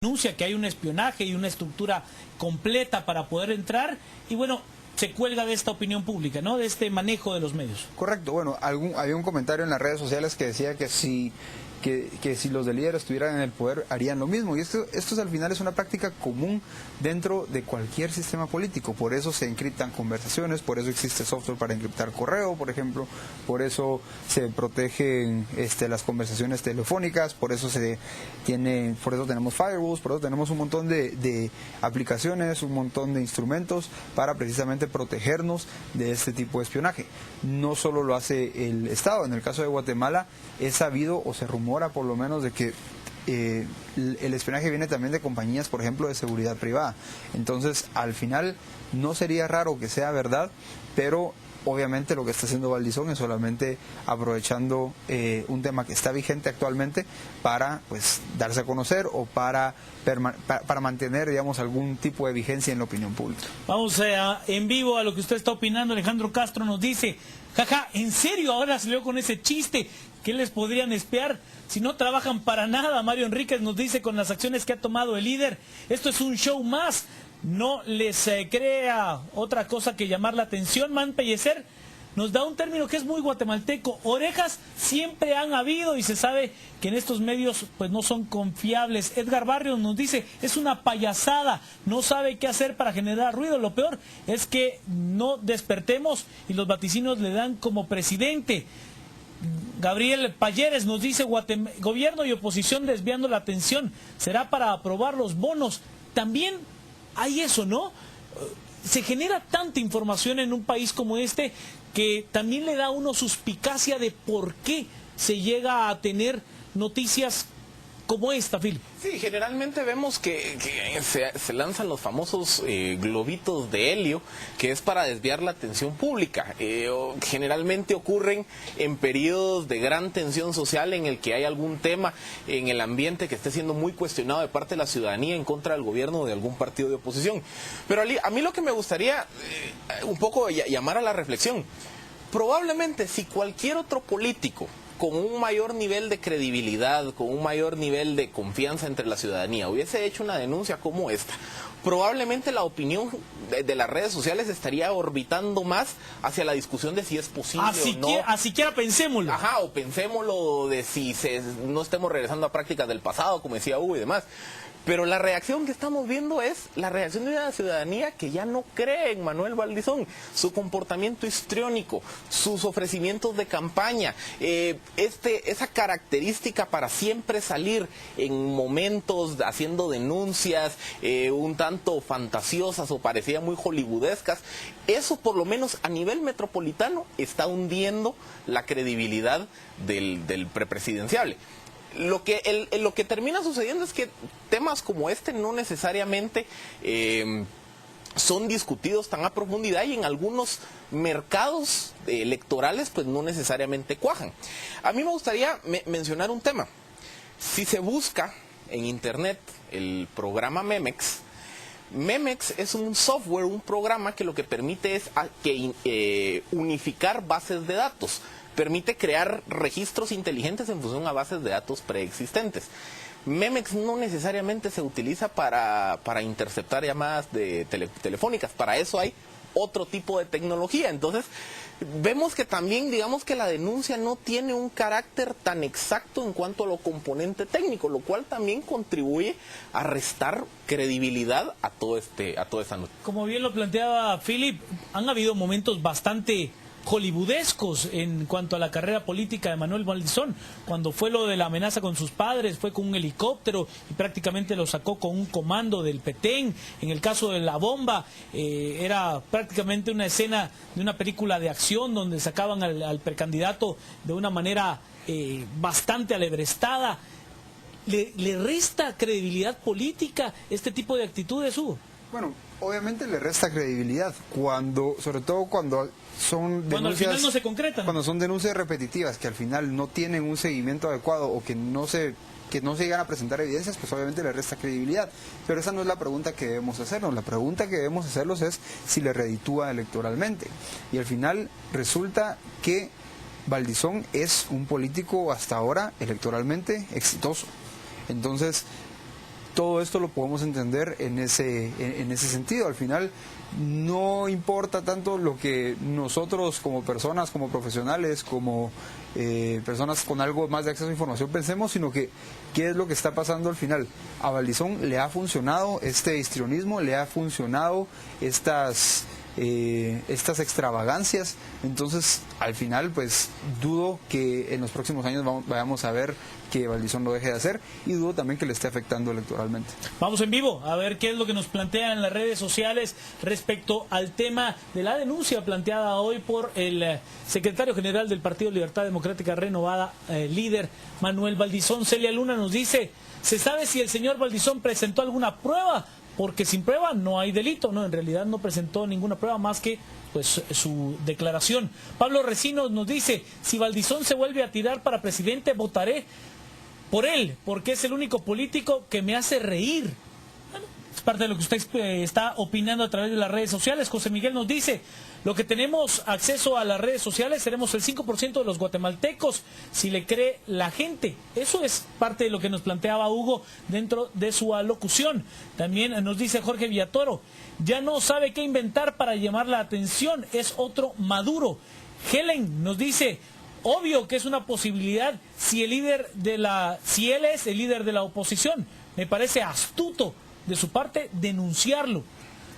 denuncia que hay un espionaje y una estructura completa para poder entrar y bueno, se cuelga de esta opinión pública, ¿no? De este manejo de los medios. Correcto, bueno, había un comentario en las redes sociales que decía que si los de líderes estuvieran en el poder harían lo mismo, y esto al final es una práctica común dentro de cualquier sistema político. Por eso se encriptan conversaciones, por eso existe software para encriptar correo, por ejemplo, por eso se protegen las conversaciones telefónicas, por eso tenemos firewalls, por eso tenemos un montón de aplicaciones, un montón de instrumentos para precisamente protegernos de este tipo de espionaje. No solo lo hace el Estado, en el caso de Guatemala es sabido o se rumora por lo menos de que el espionaje viene también de compañías, por ejemplo, de seguridad privada. Entonces, al final, no sería raro que sea verdad, pero obviamente lo que está haciendo Valdizón es solamente aprovechando un tema que está vigente actualmente para pues darse a conocer o para mantener, digamos, algún tipo de vigencia en la opinión pública. Vamos en vivo a lo que usted está opinando. Alejandro Castro nos dice, jaja, ¿en serio ahora salió con ese chiste? ¿Qué les podrían espiar si no trabajan para nada? Mario Enríquez nos dice, con las acciones que ha tomado el líder, esto es un show más, no les crea otra cosa que llamar la atención. Man Pellecer nos da un término que es muy guatemalteco, orejas siempre han habido y se sabe que en estos medios pues no son confiables. Edgar Barrios nos dice, es una payasada, no sabe qué hacer para generar ruido, lo peor es que no despertemos y los vaticinios le dan como presidente. Gabriel Payeres nos dice, gobierno y oposición desviando la atención, será para aprobar los bonos. También hay eso, ¿no? Se genera tanta información en un país como este que también le da a uno suspicacia de por qué se llega a tener noticias como esta, Phil. Sí, generalmente vemos que se lanzan los famosos globitos de helio, que es para desviar la atención pública. Generalmente ocurren en periodos de gran tensión social en el que hay algún tema en el ambiente que esté siendo muy cuestionado de parte de la ciudadanía en contra del gobierno o de algún partido de oposición. Pero a mí lo que me gustaría un poco llamar a la reflexión, probablemente si cualquier otro político con un mayor nivel de credibilidad, con un mayor nivel de confianza entre la ciudadanía, hubiese hecho una denuncia como esta, probablemente la opinión de las redes sociales estaría orbitando más hacia la discusión de si es posible o no. Siquiera pensémoslo. Ajá, o pensémoslo de si no estemos regresando a prácticas del pasado, como decía Hugo y demás. Pero la reacción que estamos viendo es la reacción de una ciudadanía que ya no cree en Manuel Valdizón, su comportamiento histriónico, sus ofrecimientos de campaña, esa característica para siempre salir en momentos haciendo denuncias un tanto fantasiosas o parecía muy hollywoodescas. Eso, por lo menos a nivel metropolitano, está hundiendo la credibilidad del prepresidenciable. Lo que termina sucediendo es que temas como este no necesariamente son discutidos tan a profundidad y en algunos mercados electorales pues no necesariamente cuajan. A mí me gustaría mencionar un tema. Si se busca en internet el programa Memex, Memex es un software, un programa que lo que permite es unificar bases de datos. Permite crear registros inteligentes en función a bases de datos preexistentes. Memex no necesariamente se utiliza para interceptar llamadas telefónicas, para eso hay otro tipo de tecnología. Entonces, vemos que también, digamos que la denuncia no tiene un carácter tan exacto en cuanto a lo componente técnico, lo cual también contribuye a restar credibilidad a toda esta noticia. Como bien lo planteaba Philip, han habido momentos bastante hollywoodescos en cuanto a la carrera política de Manuel Valdizón. Cuando fue lo de la amenaza con sus padres, fue con un helicóptero y prácticamente lo sacó con un comando del Petén. En el caso de la bomba, era prácticamente una escena de una película de acción donde sacaban al precandidato de una manera bastante alebrestada. ¿Le resta credibilidad política este tipo de actitudes, Hugo? Bueno, obviamente le resta credibilidad, sobre todo cuando son denuncias, cuando al final no se concretan. Cuando son denuncias repetitivas, que al final no tienen un seguimiento adecuado o que no se llegan a presentar evidencias, pues obviamente le resta credibilidad. Pero esa no es la pregunta que debemos hacernos. La pregunta que debemos hacernos es si le reditúa electoralmente. Y al final resulta que Valdizón es un político hasta ahora electoralmente exitoso. Entonces, todo esto lo podemos entender en ese sentido. Al final no importa tanto lo que nosotros como personas, como profesionales, como personas con algo más de acceso a información pensemos, sino que qué es lo que está pasando al final. A Valdizón le ha funcionado este histrionismo, le ha funcionado estas extravagancias. Entonces al final pues dudo que en los próximos años vayamos a ver que Valdizón lo deje de hacer, y dudo también que le esté afectando electoralmente. Vamos en vivo a ver qué es lo que nos plantean en las redes sociales respecto al tema de la denuncia planteada hoy por el secretario general del Partido Libertad Democrática Renovada, líder Manuel Valdizón. Celia Luna nos dice: ¿se sabe si el señor Valdizón presentó alguna prueba? Porque sin prueba no hay delito, ¿no? En realidad no presentó ninguna prueba más que pues su declaración. Pablo Recinos nos dice: si Valdizón se vuelve a tirar para presidente, votaré por él, porque es el único político que me hace reír. Bueno, es parte de lo que usted está opinando a través de las redes sociales. José Miguel nos dice: lo que tenemos acceso a las redes sociales seremos el 5% de los guatemaltecos, si le cree la gente. Eso es parte de lo que nos planteaba Hugo dentro de su alocución. También nos dice Jorge Villatoro: ya no sabe qué inventar para llamar la atención, es otro Maduro. Helen nos dice: obvio que es una posibilidad si él es el líder de la oposición. Me parece astuto de su parte denunciarlo.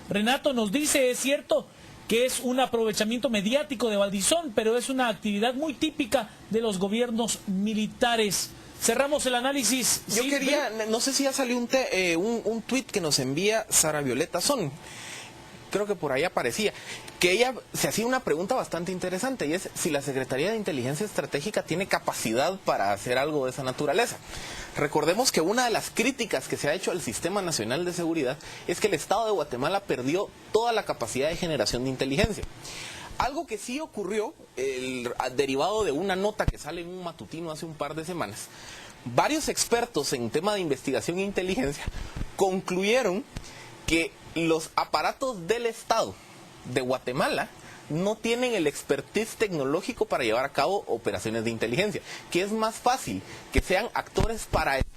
Renato nos dice: es cierto que es un aprovechamiento mediático de Valdizón, pero es una actividad muy típica de los gobiernos militares. Cerramos el análisis. Yo quería, no sé si ya salió un tuit que nos envía Sara Violeta Son, creo que por ahí aparecía, que ella se hacía una pregunta bastante interesante, y es si la Secretaría de Inteligencia Estratégica tiene capacidad para hacer algo de esa naturaleza. Recordemos que una de las críticas que se ha hecho al Sistema Nacional de Seguridad es que el Estado de Guatemala perdió toda la capacidad de generación de inteligencia. Algo que sí ocurrió, derivado de una nota que sale en un matutino hace un par de semanas. Varios expertos en tema de investigación e inteligencia concluyeron que los aparatos del Estado de Guatemala no tienen el expertise tecnológico para llevar a cabo operaciones de inteligencia, que es más fácil que sean actores paraestatales.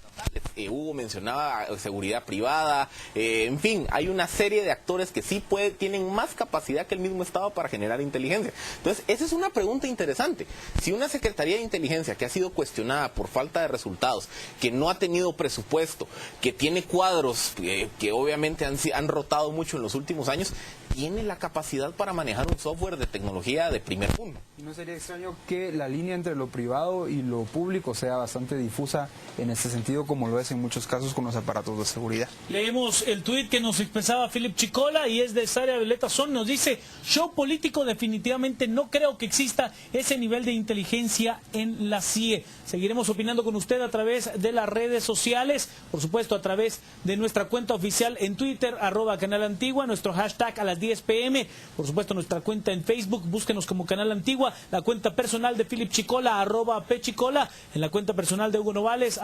Hugo mencionaba seguridad privada, en fin, hay una serie de actores que sí tienen más capacidad que el mismo Estado para generar inteligencia. Entonces, esa es una pregunta interesante. Si una Secretaría de Inteligencia que ha sido cuestionada por falta de resultados, que no ha tenido presupuesto, que tiene cuadros que obviamente han rotado mucho en los últimos años, tiene la capacidad para manejar un software de tecnología de primer mundo. ¿Y no sería extraño que la línea entre lo privado y lo público sea bastante difusa en este sentido, como lo es en muchos casos con los aparatos de seguridad? Leemos el tuit que nos expresaba Philip Chicola, y es de Sara Violeta Son. Nos dice: show político, definitivamente no creo que exista ese nivel de inteligencia en la CIE. Seguiremos opinando con usted a través de las redes sociales, por supuesto a través de nuestra cuenta oficial en Twitter, @Canal Antigua, nuestro hashtag a las 10 p.m, por supuesto nuestra cuenta en Facebook, búsquenos como Canal Antigua, la cuenta personal de Philip Chicola, @Pchicola, en la cuenta personal de Hugo Novales,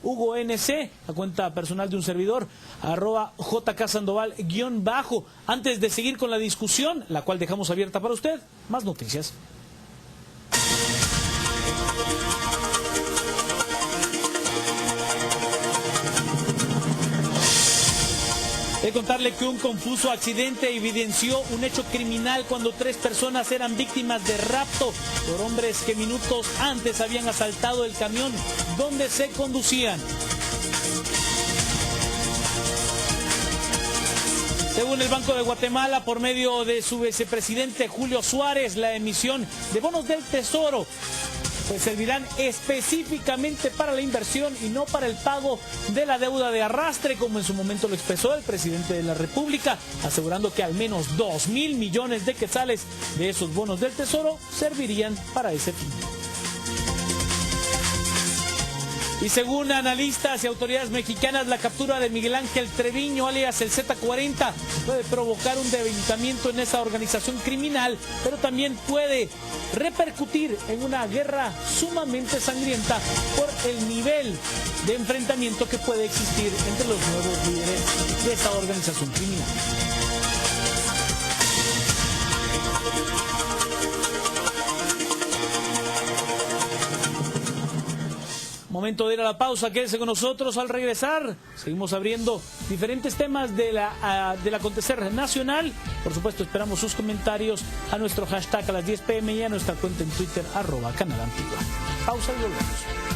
@HugoNC, la cuenta personal de un servidor, @JKSandoval_. Antes de seguir con la discusión, la cual dejamos abierta para usted, más noticias. De contarle que un confuso accidente evidenció un hecho criminal cuando 3 personas eran víctimas de rapto por hombres que minutos antes habían asaltado el camión donde se conducían. Según el Banco de Guatemala, por medio de su vicepresidente Julio Suárez, la emisión de bonos del Tesoro pues servirán específicamente para la inversión y no para el pago de la deuda de arrastre, como en su momento lo expresó el presidente de la República, asegurando que al menos 2.000 millones de quetzales de esos bonos del Tesoro servirían para ese fin. Y según analistas y autoridades mexicanas, la captura de Miguel Ángel Treviño, alias el Z40, puede provocar un debilitamiento en esa organización criminal, pero también puede repercutir en una guerra sumamente sangrienta por el nivel de enfrentamiento que puede existir entre los nuevos líderes de esta organización criminal. Momento de ir a la pausa, quédese con nosotros. Al regresar seguimos abriendo diferentes temas del acontecer nacional. Por supuesto, esperamos sus comentarios a nuestro hashtag a las 10 p.m. y a nuestra cuenta en Twitter @Canal Antigua. Pausa y volvemos.